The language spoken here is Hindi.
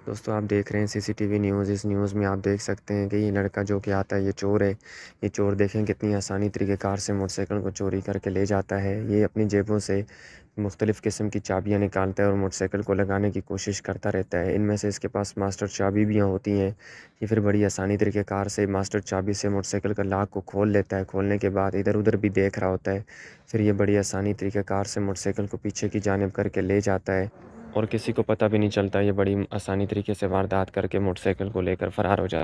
दोस्तों आप देख रहे हैं सीसीटीवी न्यूज़। इस न्यूज़ में आप देख सकते हैं कि ये लड़का जो कि आता है, ये चोर है। ये चोर देखें कितनी आसानी तरीक़ेकार से मोटरसाइकिल को चोरी करके ले जाता है। ये अपनी जेबों से मुख्तलिफ़ किस्म की चाबियाँ निकालता है और मोटरसाइकिल को लगाने की कोशिश करता रहता है। इनमें से इसके पास मास्टर चाबी भी होती हैं। ये फिर बड़ी आसानी तरीक़ेकार से मास्टर चाबी से मोटरसाइकिल का लॉक को खोल लेता है। खोलने के बाद इधर-उधर भी देख रहा होता है। फिर ये बड़ी आसानी तरीक़ेकार से मोटरसाइकिल को पीछे की जानिब करके ले जाता है और किसी को पता भी नहीं चलता। ये बड़ी आसानी तरीके से वारदात करके मोटरसाइकिल को लेकर फ़रार हो जाता है।